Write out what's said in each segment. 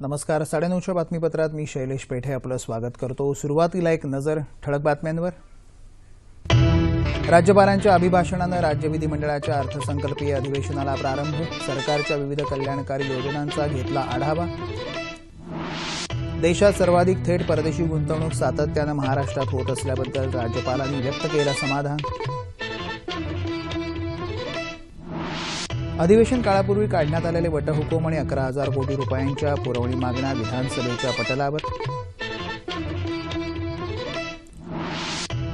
नमस्कार. 9:30च्या बातमीपत्रात मी शैलेश पेठे आपलं स्वागत करतो. सुरुवातीला एक नजर ठळक बातम्यांवर. राज्यपालांच्या अभिभाषणानं राज्य विधिमंडळाच्या अर्थसंकल्पीय अधिवेशनाला प्रारंभ. सरकारच्या विविध कल्याणकारी योजनांचा घेतला आढावा. देशात सर्वाधिक थेट परदेशी गुंतवणूक सातत्यानं महाराष्ट्रात होत असल्याबद्दल राज्यपालांनी व्यक्त केलं समाधान. अधिवेशन काळापूर्वी काढण्यात आलेले वटहुकूम आणि 11,000 कोटी रुपयांच्या पुरवणी मागण्या विधानसभेच्या पटलावर.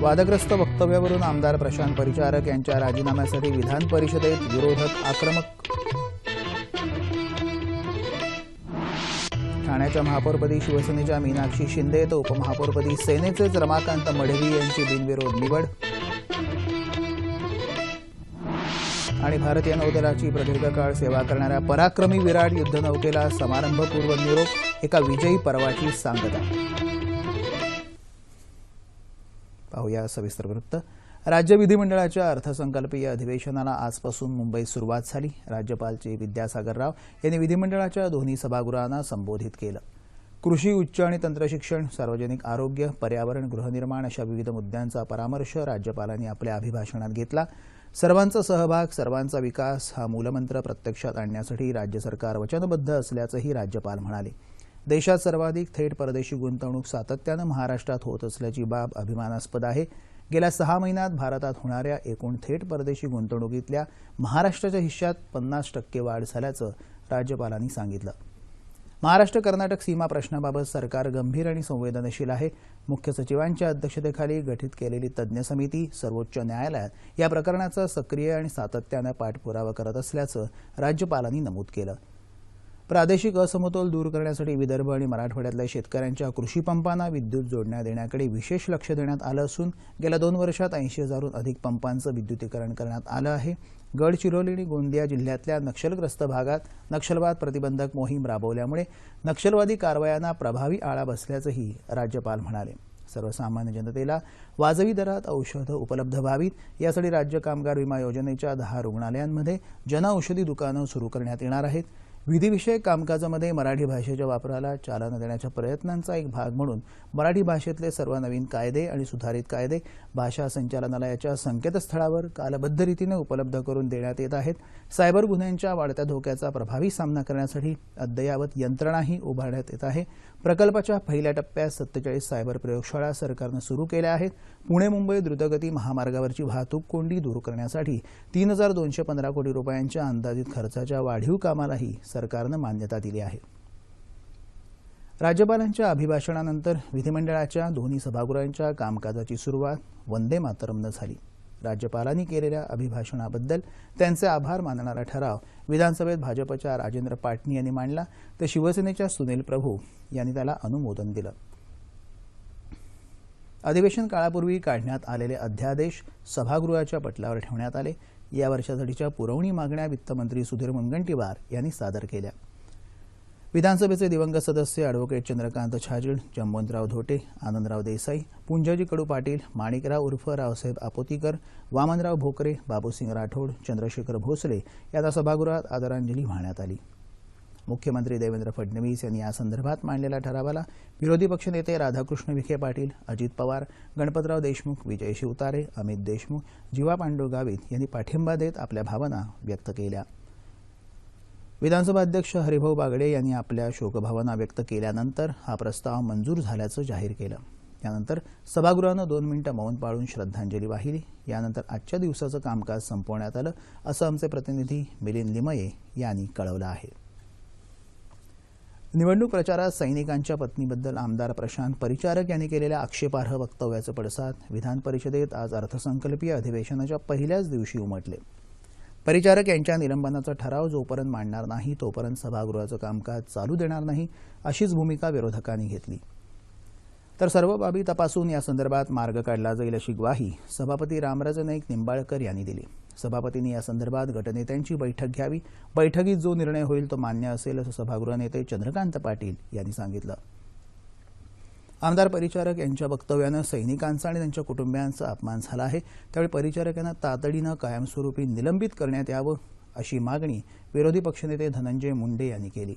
वादग्रस्त वक्तव्यावरून आमदार प्रशांत परिचारक यांच्या राजीनाम्यासाठी विधान परिषदेत विरोधक आक्रमक. ठाण्याच्या महापौरपदी शिवसेनेच्या मीनाक्षी शिंदे तर उपमहापौरपदी सेनेचेच रमाकांत मढवी यांची बिनविरोध निवड. आणि भारतीय नौदलाची प्रदीर्घ काळ सेवा करणाऱ्या पराक्रमी विराट युद्धनौकेला समारंभपूर्व निरोप. एका विजयी पर्वाची सांगता. पाहूया सविस्तर वृत्त. राज्य विधिमंडळाच्या अर्थसंकल्पीय अधिवेशनाला आजपासून मुंबईत सुरुवात झाली. राज्यपाल चे विद्यासागर राव यांनी विधिमंडळाच्या दोन्ही सभागृहांना संबोधित केलं. कृषी, उच्च आणि तंत्रशिक्षण, सार्वजनिक आरोग्य, पर्यावरण, गृहनिर्माण अशा विविध मुद्द्यांचा परामर्श राज्यपालांनी आपल्या अभिभाषणात घेतला. सर्वांचा सहभाग, सर्वांचा विकास हा मूलमंत्र प्रत्यक्षात आणण्यासाठी राज्य सरकार वचनबद्ध असल्याचंही राज्यपाल म्हणाले. देशात सर्वाधिक थेट परदेशी गुंतवणूक सातत्यानं महाराष्ट्रात होत असल्याची बाब अभिमानास्पद आहे. गेल्या 6 महिन्यात भारतात होणाऱ्या एकूण थेट परदेशी गुंतवणुकीतल्या महाराष्ट्राच्या हिश्श्यात 50% वाढ झाल्याचं राज्यपालांनी सांगितलं. महाराष्ट्र कर्नाटक सीमा प्रश्नाबाबत सरकार गंभीर आणि संवेदनशील आहे. मुख्य सचिवांच्या अध्यक्षतेखाली गठीत केलेली तज्ज्ञ समिती सर्वोच्च न्यायालयात या प्रकरणाचा सक्रिय आणि सातत्यानं पाठपुरावा करत असल्याचं राज्यपालांनी नमूद केलं. प्रादेशिक असमतोल दूर करण्यासाठी विदर्भ आणि मराठवाड्यातल्या शेतकऱ्यांच्या कृषीपंपांना विद्युत जोडण्या देण्याकडे विशेष लक्ष देण्यात आलं असून गेल्या 2 वर्षात 80,000हून अधिक पंपांचं विद्युतीकरण करण्यात आलं आहे. गडचिरोली आणि गोंदिया जिल्ह्यातल्या नक्षलग्रस्त भागात नक्षलवाद प्रतिबंधक मोहीम राबवल्यामुळे नक्षलवादी कारवायांना प्रभावी आळा बसल्याचंही राज्यपाल म्हणाले. सर्वसामान्य जनतेला वाजवी दरात औषधं उपलब्ध व्हावीत यासाठी राज्य कामगार विमा योजनेच्या 10 रुग्णालयांमध्ये जनऔषधी दुकानं सुरू करण्यात येणार आहेत. विधिविषयक कामकाजामध्ये मराठी भाषेच्या वापराला चालना देण्याच्या प्रयत्नांचा एक भाग म्हणून मराठी भाषेतले सर्व नवीन कायदे आणि सुधारित कायदे भाषा संचालनालयाच्या संकेतस्थळावर कालबद्ध रीतीने उपलब्ध करून देण्यात येत आहेत. सायबर गुन्ह्यांच्या वाढत्या धोक्याचा प्रभावी सामना करण्यासाठी अद्ययावत यंत्रणाही उभारण्यात येत आहे. प्रकल्पाच्या पहिल्या टप्प्यात 47 सायबर प्रयोगशाळा सरकारनं सुरू केल्या आहेत. पुणे मुंबई द्रुतगती महामार्गावरची वाहतूक कोंडी दूर करण्यासाठी 3,215 कोटी रुपयांच्या अंदाजित खर्चाच्या वाढीव कामालाही सरकारनं मान्यता दिली आहे. राज्यपालांच्या अभिभाषणानंतर विधिमंडळाच्या दोन्ही सभागृहांच्या कामकाजाची सुरुवात वंदे मातरमनं झाली. राज्यपालांनी केलेल्या अभिभाषणाबद्दल त्यांचे आभार मानणारा ठराव विधानसभेत भाजपच्या राजेंद्र पाटणी यांनी मांडला तर शिवसेनेच्या सुनील प्रभू यांनी त्याला अनुमोदन दिलं. अधिवेशन काळापूर्वी काढण्यात आलेले अध्यादेश सभागृहाच्या पटलावर ठेवण्यात आले. या वर्षासाठीच्या पुरवणी मागण्या वित्तमंत्री सुधीर मुनगंटीवार यांनी सादर केल्या. विधानसभेचे दिवंगत सदस्य अॅडव्होकेट चंद्रकांत छाजेड, जमवंतराव धोटे, आनंदराव देसाई, पुंजाजी कडू पाटील, माणिकराव उर्फ रावसाहेब आपोतीकर, वामनराव भोकरे, बाबूसिंग राठोड, चंद्रशेखर भोसले यांना सभागृहात आदरांजली वाहण्यात आली. मुख्यमंत्री देवेंद्र फडणवीस यांनी यासंदर्भात मांडलेल्या ठरावाला विरोधी पक्षनेते राधाकृष्ण विखे पाटील, अजित पवार, गणपतराव देशमुख, विजय शिवतारे, अमित देशमुख, जीवा पांडू गावित यांनी पाठिंबा देत आपल्या भावना व्यक्त केल्या. विधानसभा अध्यक्ष हरिभाऊ बागडे यांनी आपल्या शोकभावना व्यक्त केल्यानंतर हा प्रस्ताव मंजूर झाल्याचं जाहीर केलं. यानंतर सभागृहानं 2 मिनिटं मौन पाळून श्रद्धांजली वाहिली. यानंतर आजच्या दिवसाचं कामकाज संपवण्यात आलं असं आमचे प्रतिनिधी मिलिंद लिमये यांनी कळवलं आहे. निवडणूक प्रचारात सैनिकांच्या पत्नीबद्दल आमदार प्रशांत परिचारक यांनी केलेल्या आक्षेपार्ह वक्तव्याचे पडसाद विधान परिषदेत आज अर्थसंकल्पीय अधिवेशनाच्या पहिल्याच दिवशी उमटले. परिचारक यांच्या निलंबनाचा ठराव जोपर्यंत मांडणार नाही तोपर्यंत सभागृहाचं कामकाज चालू देणार नाही अशीच भूमिका विरोधकांनी घेतली. तर सर्व बाबी तपासून या संदर्भात मार्ग काढला जाईल अशी ग्वाही सभापती रामराजे नाईक निंबाळकर यांनी दिली. सभापतींनी या संदर्भात गटनेत्यांची बैठक घ्यावी. बैठकीत जो निर्णय होईल तो मान्य असेल असं सभागृह नेते चंद्रकांत पाटील यांनी सांगितलं. आमदार परिचारक यांच्या वक्तव्यानं सैनिकांचा आणि त्यांच्या कुटुंबियांचा अपमान झाला आहे. त्यावेळी परिचारक यांना तातडीनं कायमस्वरूपी निलंबित करण्यात यावं अशी मागणी विरोधी पक्षनेते धनंजय मुंडे यांनी केली.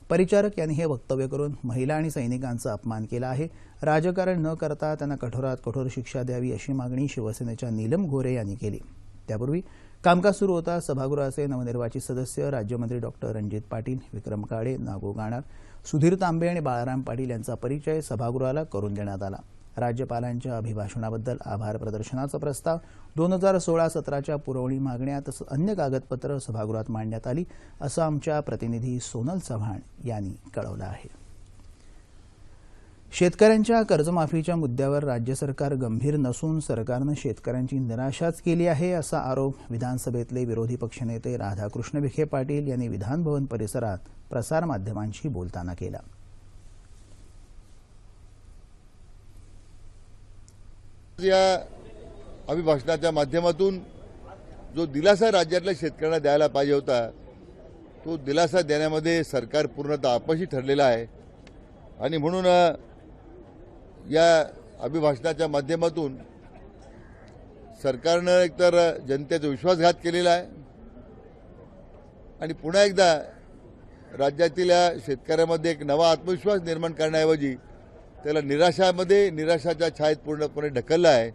परिचारक यांनी हे वक्तव्य करून महिला आणि सैनिकांचा अपमान केला आहे. राजकारण न करता त्यांना कठोरात कठोर शिक्षा द्यावी अशी मागणी शिवसेनेच्या नीलम गोरे यांनी केली. त्यापूर्वी कामकाज सुरू होता सभागृहाचे नवनिर्वाचित सदस्य राज्यमंत्री डॉक्टर रणजित पाटील, विक्रम काळे, नागो गाणार, सुधीर तांबे आणि बाळाराम पाटील यांचा परिचय सभागृहाला करून देण्यात आला. राज्यपालांच्या अभिभाषणाबद्दल आभार प्रदर्शनाचा प्रस्ताव, 2016-17च्या पुरवणी मागण्या तसंच अन्य कागदपत्र सभागृहात मांडण्यात आली असं आमच्या प्रतिनिधी सोनल चव्हाण यांनी कळवलं आहे. शेतकऱ्यांच्या कर्जमाफीच्या मुद्द्यावर राज्य सरकार गंभीर नसून सरकारनं शेतकऱ्यांची निराशाच केली आहे असा आरोप विधानसभेतले विरोधी पक्षनेते राधाकृष्ण विखे पाटील यांनी विधानभवन परिसरात प्रसारमाध्यमांशी बोलताना केला. या अभिभाषणाच्या माध्यमातून जो दिलासा राज्यातल्या शेतकऱ्यांना द्यायला पाहिजे होता तो दिलासा देण्यामध्ये सरकार पूर्णतः अपयशी ठरलेला आहे आणि म्हणून या अभिभाषणाच्या माध्यमातून सरकारनं एकतर जनतेचा विश्वासघात केलेला आहे आणि पुन्हा एकदा राज्यातील शेतकऱ्यांमध्ये एक नवा आत्मविश्वास निर्माण करण्याऐवजी त्याला निराशाच्या छायेत पूर्णपणे ढकललं आहे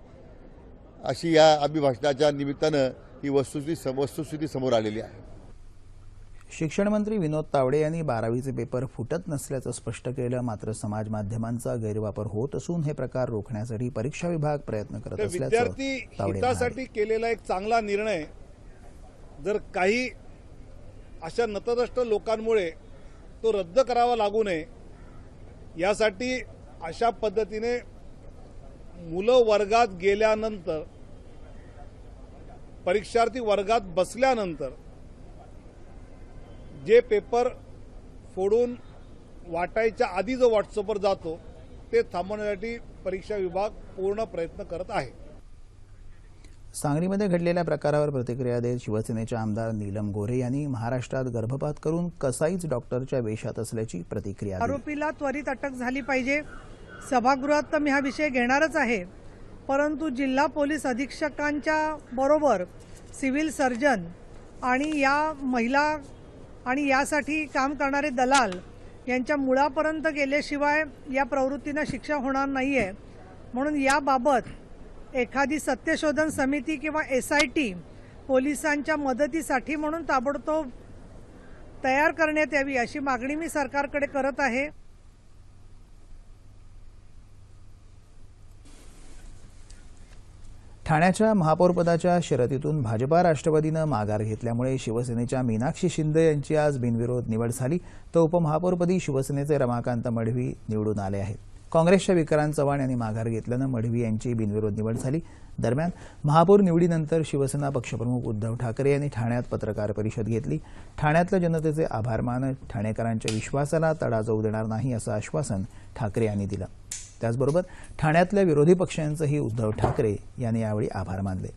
अशी या अभिभाषणाच्या निमित्तानं ही वस्तुस्थिती समोर आलेली आहे. शिक्षण मंत्री विनोद तावडे यांनी 12वीचे पेपर फुटत नसल्याचं स्पष्ट केलं. मात्र समाज माध्यमांचा गैरवापर होत असून हे प्रकार रोखण्यासाठी परीक्षा विभाग प्रयत्न करत असल्याचं विद्यार्थी हितासाठी केलेला एक चांगला निर्णय जर काही अशा नतद्रष्ट लोकांमुळे तो रद्द करावा लागू नये यासाठी अशा पद्धतीने मुलं वर्गात गेल्यानंतर परीक्षार्थी वर्गात बसल्यानंतर जे पेपर फोडून वाटायच्या आधी जो व्हॉट्सअपवर जातो ते थांबवण्यासाठी परीक्षा विभाग पूर्ण प्रयत्न करत आहे. सांगलीमध्ये घडलेल्या प्रकारावर प्रतिक्रिया देत शिवसेनेच्या आमदार नीलम गोरे यांनी महाराष्ट्रात गर्भपात करून कसाईच डॉक्टरच्या वेशात असल्याची प्रतिक्रिया दिली. आरोपीला त्वरित अटक झाली पाहिजे. सभागृहात तर मी हा विषय घेणारच आहे, परंतु जिल्हा पोलीस अधीक्षकांच्या बरोबर सिव्हिल सर्जन आणि या महिला आणि यासाठी काम करणारे दलाल यांच्या मुळापर्यंत गेल्याशिवाय या प्रवृत्तींना शिक्षा होणार नाहीये. म्हणून याबाबत एखादी सत्यशोधन समिती किंवा SIT पोलिसांच्या मदतीसाठी म्हणून ताबडतोब तयार करण्यात यावी अशी मागणी मी सरकारकडे करत आहे. ठाण्याच्या महापौरपदाच्या शर्यतीतून भाजपा राष्ट्रवादीनं माघार घेतल्यामुळे शिवसेनेच्या मीनाक्षी शिंदे यांची आज बिनविरोध निवड झाली. तर उपमहापौरपदी शिवसेनेचे रमाकांत मढवी निवडून आले आहेत. काँग्रेसच्या विक्रांत चव्हाण यांनी माघार घेतल्यानं मढवी यांची बिनविरोध निवड झाली. दरम्यान महापौर निवडीनंतर शिवसेना पक्षप्रमुख उद्धव ठाकरे यांनी ठाण्यात पत्रकार परिषद घेतली. ठाण्यातल्या जनतेचे आभार मानत ठाणेकरांच्या विश्वासाला तडा जाऊ देणार नाही असं आश्वासन ठाकरे यांनी दिलं. त्याचबरोबर ठाण्यातल्या विरोधी पक्षांचेही उद्धव ठाकरे यांनी यावेळी आभार मानले.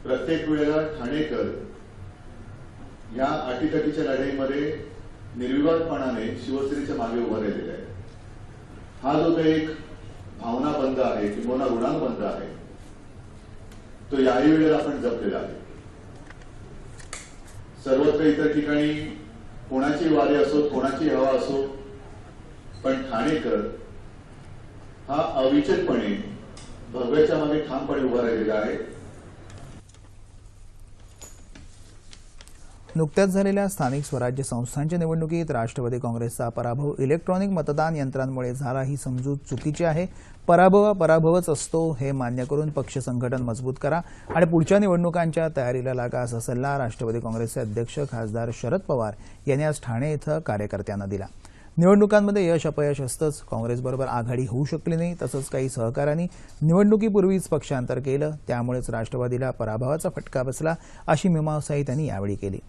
प्रत्येक वेळेला ठाणेकर या अटीतटीच्या लढाईमध्ये निर्विवादपणाने शिवसेनेच्या मागे उभा राहिलेला आहे. हा जो काही एक भावनाबंध आहे किंवा ऋणानुबंध आहे तो याही वेळेला आपण जपलेला आहे. सर्वत्र इतर ठिकाणी कोणाची वारी असो कोणाची हवा असो पण ठाणेकर हा अविचलपणे भगव्याच्या मागे ठामपणे उभा राहिलेला आहे. नुकत्याच झालेल्या स्थानिक स्वराज्य संस्थांच्या निवडणुकीत राष्ट्रवादी काँग्रेसचा पराभव इलेक्ट्रॉनिक मतदान यंत्रांमुळे झाला ही समजूत चुकीची आहे. पराभव हा पराभवच असतो हे मान्य करून पक्ष संघटन मजबूत करा आणि पुढच्या निवडणुकांच्या तयारीला लागा असा सल्ला राष्ट्रवादी काँग्रेसचे अध्यक्ष खासदार शरद पवार यांनी आज ठाणे इथं कार्यकर्त्यांना दिला. निवडणुकांमध्ये यश अपयश असतंच. काँग्रेसबरोबर आघाडी होऊ शकली नाही. तसंच काही सहकाऱ्यांनी निवडणुकीपूर्वीच पक्षांतर केलं, त्यामुळेच राष्ट्रवादीला पराभवाचा फटका बसला अशी मीमांसाही त्यांनी यावेळी केली.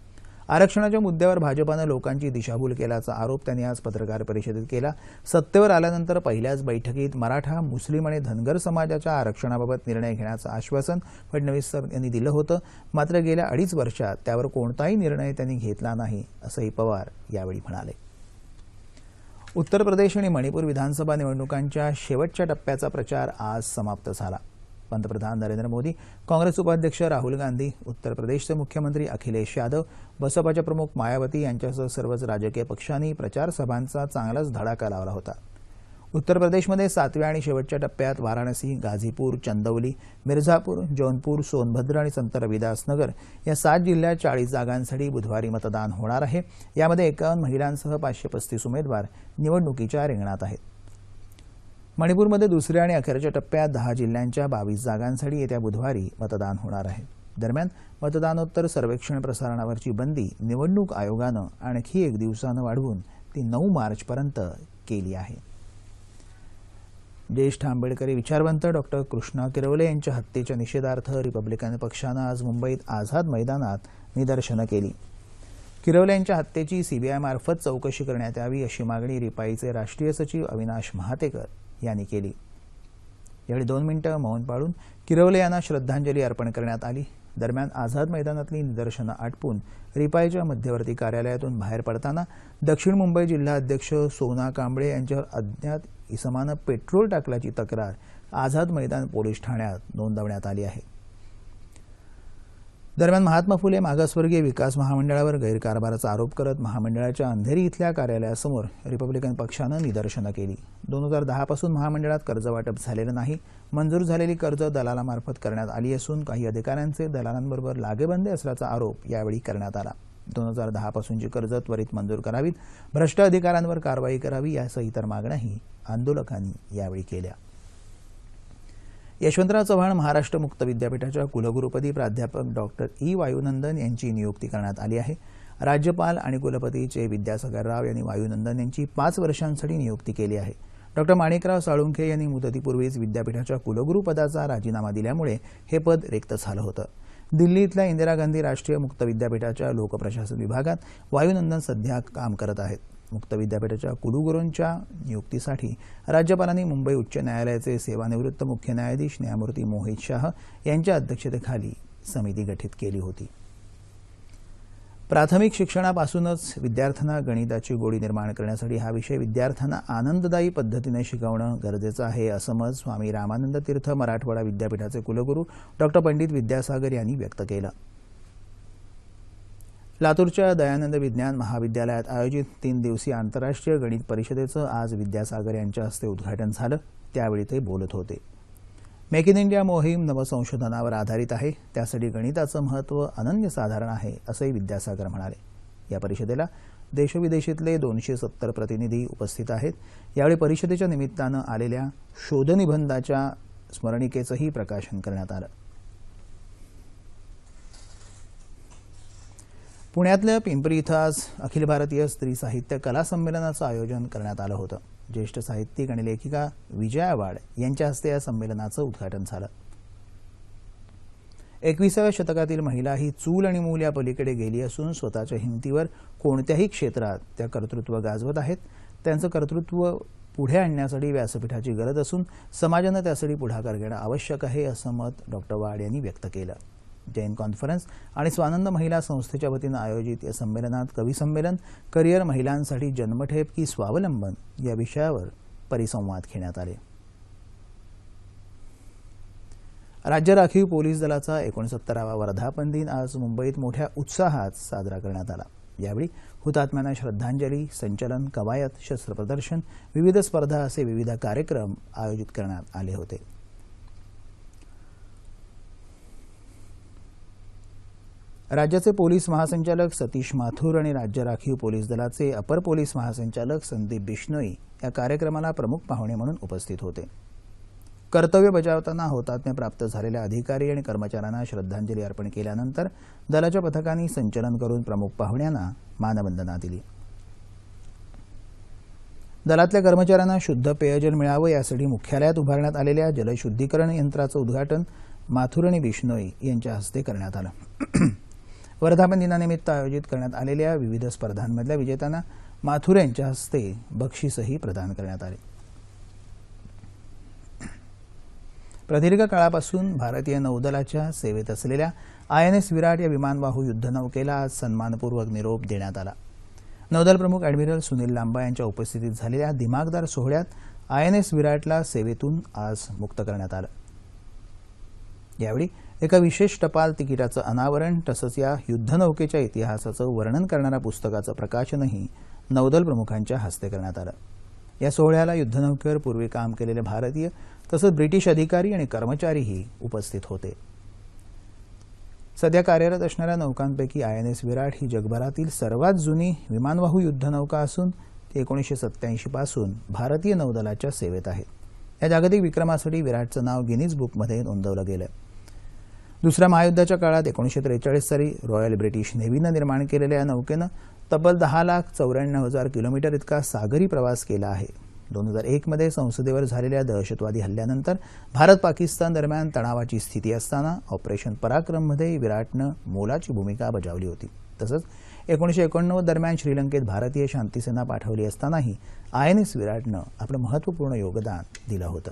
आरक्षणाच्या मुद्द्यावर भाजपानं लोकांची दिशाभूल केल्याचा आरोप त्यांनी आज पत्रकार परिषदेत केला. सत्तेवर आल्यानंतर पहिल्याच बैठकीत मराठा, मुस्लिम आणि धनगर समाजाच्या आरक्षणाबाबत निर्णय घेण्याचं आश्वासन फडणवीस यांनी दिलं होतं. मात्र गेल्या 2.5 वर्षात त्यावर कोणताही निर्णय त्यांनी घेतला नाही असंही पवार यावेळी म्हणाले. उत्तर प्रदेश आणि मणिपूर विधानसभा निवडणुकांच्या शेवटच्या टप्प्याचा प्रचार आज समाप्त झाला. पंतप्रधान नरेंद्र मोदी, काँग्रेस उपाध्यक्ष राहुल गांधी, उत्तर प्रदेशचे मुख्यमंत्री अखिलेश यादव, बसपाच्या प्रमुख मायावती यांच्यासह सर्वच राजकीय पक्षांनी प्रचार सभांचा चांगलाच धडाका लावला होता. उत्तर प्रदेशमध्ये 7व्या आणि शेवटच्या टप्प्यात वाराणसी, गाझीपूर, चंदौली, मिर्झापूर, जौनपूर, सोनभद्र आणि संत रविदास नगर या 7 जिल्ह्यात 40 जागांसाठी बुधवारी मतदान होणार आहे. यामध्ये 51 महिलांसह 535 उमेदवार निवडणुकीच्या रिंगणात आहेत. मणिपूरमध्ये दुसऱ्या आणि अखेरच्या टप्प्यात 10 जिल्ह्यांच्या 22 जागांसाठी येत्या बुधवारी मतदान होणार आहे. दरम्यान मतदानोत्तर सर्वेक्षण प्रसारणावरची बंदी निवडणूक आयोगानं आणखी 1 दिवसानं वाढवून ती 9 मार्चपर्यंत केली आहे. ज्येष्ठ आंबेडकरी विचारवंत डॉक्टर कृष्णा किरवले यांच्या हत्येच्या निषेधार्थ रिपब्लिकन पक्षानं आज मुंबईत आझाद मैदानात निदर्शनं केली. किरवले यांच्या हत्येची सीबीआयमार्फत चौकशी करण्यात यावी अशी मागणी रिपाईचे राष्ट्रीय सचिव अविनाश महातेकर यांनी केली. यावेळी 2 मिनिटं मौन पाळून किरवले यांना श्रद्धांजली अर्पण करण्यात आली. दरम्यान आझाद मैदानातली निदर्शनं आटपून रिपाईच्या मध्यवर्ती कार्यालयातून बाहेर पडताना दक्षिण मुंबई जिल्हा अध्यक्ष सोना कांबळे यांच्यावर अज्ञात इसमानं पेट्रोल टाकल्याची तक्रार आझाद मैदान पोलीस ठाण्यात नोंदवण्यात आली आहे. दरम्यान महात्मा फुले मागासवर्गीय विकास महामंडळावर गैरकारभाराचा आरोप करत महामंडळाच्या अंधेरी इथल्या कार्यालयासमोर रिपब्लिकन पक्षानं निदर्शनं केली. 2010 पासून महामंडळात कर्ज वाटप झालेलं नाही. मंजूर झालेली कर्ज दलालामार्फत करण्यात आली असून काही अधिकाऱ्यांचे दलालांबरोबर लागेबंधे असल्याचा आरोप यावेळी करण्यात आला. 2010 पासूनची कर्ज त्वरित मंजूर करावीत, भ्रष्ट अधिकाऱ्यांवर कारवाई करावी यासह इतर मागण्याही आंदोलकांनी यावेळी केल्या. यशवंतराव चव्हाण महाराष्ट्र मुक्त विद्यापीठाच्या कुलगुरुपदी प्राध्यापक डॉक्टर ई वायुनंदन यांची नियुक्ती करण्यात आली आहे. राज्यपाल आणि कुलपती चे विद्यासागर राव यांनी वायुनंदन यांची 5 वर्षांसाठी नियुक्ती केली आहे. डॉक्टर माणिकराव साळुंखे यांनी मुदतीपूर्वीच विद्यापीठाच्या कुलगुरुपदाचा राजीनामा दिल्यामुळे हे पद रिक्त झालं होतं. दिल्ली इथल्या इंदिरा गांधी राष्ट्रीय मुक्त विद्यापीठाच्या लोकप्रशासन विभागात वायुनंदन सध्या काम करत आहेत. मुक्त विद्यापीठाच्या कुलगुरूंच्या नियुक्तीसाठी राज्यपालांनी मुंबई उच्च न्यायालयाचे सेवानिवृत्त मुख्य न्यायाधीश न्यायमूर्ती मोहित शाह यांच्या अध्यक्षतेखाली समिती गठीत केली होती. प्राथमिक शिक्षणापासूनच विद्यार्थ्यांना गणिताची गोडी निर्माण करण्यासाठी हा विषय विद्यार्थ्यांना आनंददायी पद्धतीने शिकवणं गरजेचं आहे असं मत स्वामी रामानंद तीर्थ मराठवाडा विद्यापीठाचे कुलगुरू डॉक्टर पंडित विद्यासागर यांनी व्यक्त केलं. लातूरच्या दयानंद विज्ञान महाविद्यालयात आयोजित 3 दिवसीय आंतरराष्ट्रीय गणित परिषदेचं आज विद्यासागर यांच्या हस्ते उद्घाटन झालं. त्यावेळी ते बोलत होते. मेक इन इंडिया मोहीम नवसंशोधनावर आधारित आहे. त्यासाठी गणिताचं महत्त्व अनन्यसाधारण आहे असंही विद्यासागर म्हणाले. या परिषदेला देशविदेशातले 270 प्रतिनिधी उपस्थित आहेत. यावेळी परिषदेच्या निमित्तानं आलेल्या शोधनिबंधाच्या स्मरणिकेचंही प्रकाशन करण्यात आलं. पुण्यातल्या पिंपरी इथं आज अखिल भारतीय स्त्री साहित्य कला संमेलनाचं आयोजन करण्यात आलं होतं. ज्येष्ठ साहित्यिक आणि लेखिका विजया वाड यांच्या हस्ते या संमेलनाचं उद्घाटन झालं. 21व्या शतकातील महिला ही चूल आणि मूल या पलीकडे गेली असून स्वतःच्या हिमतीवर कोणत्याही क्षेत्रात त्या कर्तृत्व गाजवत आहेत. त्यांचं कर्तृत्व पुढे आणण्यासाठी व्यासपीठाची गरज असून समाजानं त्यासाठी पुढाकार घेणं आवश्यक आहे असं मत डॉक्टर वाड यांनी व्यक्त केलं. जैन कॉन्फरन्स आणि स्वानंद महिला संस्थेच्या वतीनं आयोजित या संमेलनात कवी संमेलन, करिअर, महिलांसाठी जन्मठेप की स्वावलंबन या विषयावर परिसंवाद घेण्यात आले. राज्य राखीव पोलीस दलाचा 69वा वर्धापन दिन आज मुंबईत मोठ्या उत्साहात साजरा करण्यात आला. यावेळी हुतात्म्यांना श्रद्धांजली, संचलन, कवायत, शस्त्र प्रदर्शन, विविध स्पर्धा असे विविध कार्यक्रम आयोजित करण्यात आले होते. राज्याचे पोलीस महासंचालक सतीश माथुर आणि राज्य राखीव पोलीस दलाचे अपर पोलीस महासंचालक संदीप बिश्नोई या कार्यक्रमाला प्रमुख पाहुणे म्हणून उपस्थित होते. कर्तव्य बजावताना हुतात्म्य प्राप्त झालेल्या अधिकारी आणि कर्मचाऱ्यांना श्रद्धांजली अर्पण केल्यानंतर दलाच्या पथकांनी संचलन करून प्रमुख पाहुण्यांना मानवंदना दिली. दलातल्या कर्मचाऱ्यांना शुद्ध पेयजल मिळावं यासाठी मुख्यालयात उभारण्यात आलेल्या जलशुद्धीकरण यंत्राचं उद्घाटन माथुर आणि बिश्नोई यांच्या हस्ते करण्यात आलं. वर्धापन दिनानिमित्त आयोजित करण्यात आलेल्या विविध स्पर्धांमधल्या विजेत्यांना माथुर यांच्या हस्ते बक्षीसही प्रदान करण्यात आले. प्रदीर्घ काळापासून भारतीय नौदलाच्या सेवेत असलेल्या INS विराट या विमानवाहू युद्धनौकेला आज सन्मानपूर्वक निरोप देण्यात आला. नौदल प्रमुख ॲडमिरल सुनील लांबा यांच्या उपस्थितीत झालेल्या दिमागदार सोहळ्यात INS विराटला सेवेतून आज मुक्त करण्यात आलं. यावेळी एका विशेष टपाल तिकिटाचं अनावरण तसंच या युद्धनौकेच्या इतिहासाचं वर्णन करणाऱ्या पुस्तकाचं प्रकाशनही नौदल प्रमुखांच्या हस्ते करण्यात आलं। या सोहळ्याला युद्धनौकेवर पूर्वी काम केलेले भारतीय तसंच ब्रिटिश अधिकारी आणि कर्मचारीही उपस्थित होते। सध्या कार्यरत असणाऱ्या नौकांपैकी INS विराट ही जगभरातील सर्वात जुनी विमानवाहू युद्धनौका असून ती 1987 पासून भारतीय नौदलाच्या सेवेत आहे। या जागतिक विक्रमासाठी विराटचं नाव गिनीज बुकमध्ये नोंदवलं गेलं। दुसऱ्या महायुद्धाच्या काळात 1943 साली रॉयल ब्रिटिश नेव्हीनं निर्माण केलेल्या या नौकेनं तब्बल 10,94,000 किलोमीटर इतका सागरी प्रवास केला आहे। 2001 मध्ये संसदेवर झालेल्या दहशतवादी हल्ल्यानंतर भारत पाकिस्तान दरम्यान तणावाची स्थिती असताना ऑपरेशन पराक्रममध्ये विराटनं मोलाची भूमिका बजावली होती। तसंच 1989 दरम्यान श्रीलंकेत भारतीय शांतीसेना पाठवली असतानाही INS विराटनं आपलं महत्त्वपूर्ण योगदान दिलं होतं।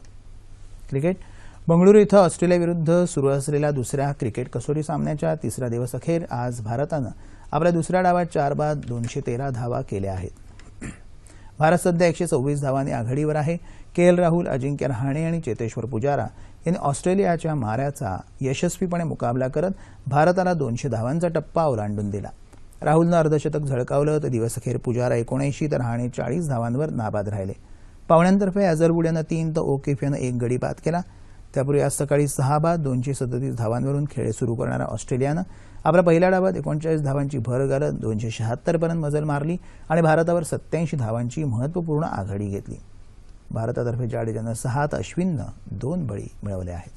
क्रिकेट बंगळुरू इथं ऑस्ट्रेलियाविरुद्ध सुरू असलेल्या दुसऱ्या क्रिकेट कसोटी सामन्याच्या तिसऱ्या दिवस अखेर आज भारतानं आपल्या दुसऱ्या डावात 4 बाद 213 धावा केल्या आहेत। भारत सध्या 126 धावांनी आघाडीवर आहे। KL राहुल, अजिंक्य रहाणे आणि चेतेश्वर पुजारा यांनी ऑस्ट्रेलियाच्या माऱ्याचा यशस्वीपणे मुकाबला करत भारताला 200 धावांचा टप्पा ओलांडून दिला। राहुलनं अर्धशतक झळकावलं तर दिवसअखेर पुजारा 79 तर रहाणे 40 धावांवर नाबाद राहिले। पाहुण्यांतर्फे अझरवूड यानं 3 तर ओकेफ यानं 1 गडी बाद केला। त्यापूर्वी आज सकाळी 6 बाद 237 धावांवरून खेळ सुरू करणाऱ्या ऑस्ट्रेलियानं आपल्या पहिल्या डावात 39 धावांची भर घालत 276 पर्यंत मजल मारली आणि भारतावर 87 धावांची महत्त्वपूर्ण आघाडी घेतली। भारतातर्फे जाडेजानं 6 तर अश्विननं 2 बळी मिळवले आहेत।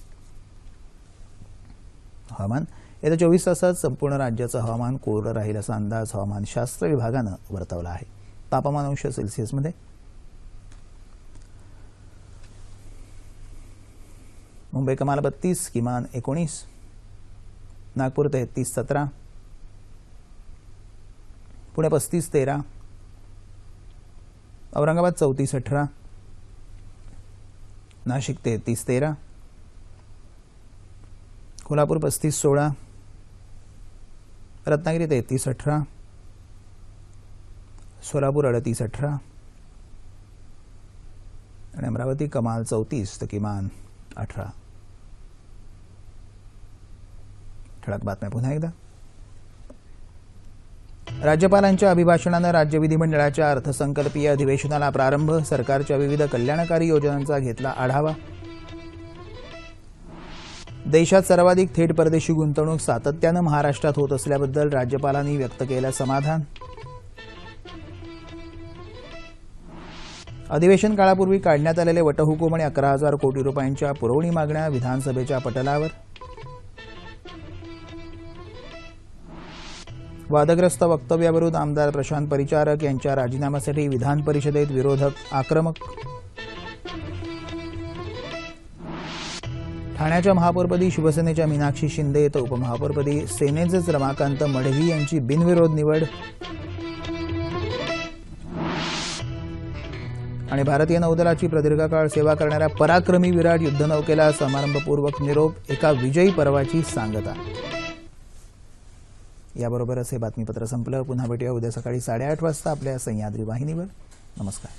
हवामान येत्या 24 तासात संपूर्ण राज्याचं हवामान कोरडं राहील असा अंदाज हवामानशास्त्र विभागानं वर्तवला आहे। तापमान अंश सेल्सिअसमध्ये मुंबई कमाल 32, किमान 19, नागपूर 33-17, पुणे 35-13, औरंगाबाद 34-18, नाशिक 33-13, कोल्हापूर 35-16, रत्नागिरी 33-18, सोलापूर 38-18 आणि अमरावती कमाल 34 तर किमान 18। ठळक बातम्या पुन्हा एकदा। राज्यपालांच्या अभिभाषणानं राज्य विधिमंडळाच्या अर्थसंकल्पीय अधिवेशनाला प्रारंभ। सरकारच्या विविध कल्याणकारी योजनांचा घेतला आढावा। देशात सर्वाधिक थेट परदेशी गुंतवणूक सातत्यानं महाराष्ट्रात होत असल्याबद्दल राज्यपालांनी व्यक्त केलं समाधान। अधिवेशन काळापूर्वी काढण्यात आलेले वटहुकूम आणि 11,000 कोटी रुपयांच्या पुरवणी मागण्या विधानसभेच्या पटलावर। वादग्रस्त वक्तव्यावरून आमदार प्रशांत परिचारक यांच्या राजीनाम्यासाठी विधान परिषदेत विरोधक आक्रमक। ठाण्याच्या महापौरपदी शिवसेनेच्या मीनाक्षी शिंदे तर उपमहापौरपदी सेनेचेच रमाकांत मढवी यांची बिनविरोध निवड। आणि भारतीय नौदलाची प्रदीर्घ काळ सेवा करणाऱ्या पराक्रमी विराट युद्धनौकेला समारंभपूर्वक निरोप। एका विजयी पर्वाची सांगता। याबरोबरच हे बातमीपत्र संपलं। पुन्हा भेटूया उद्या सकाळी 8:30 वाजता आपल्या सह्याद्री वाहिनीवर। नमस्कार।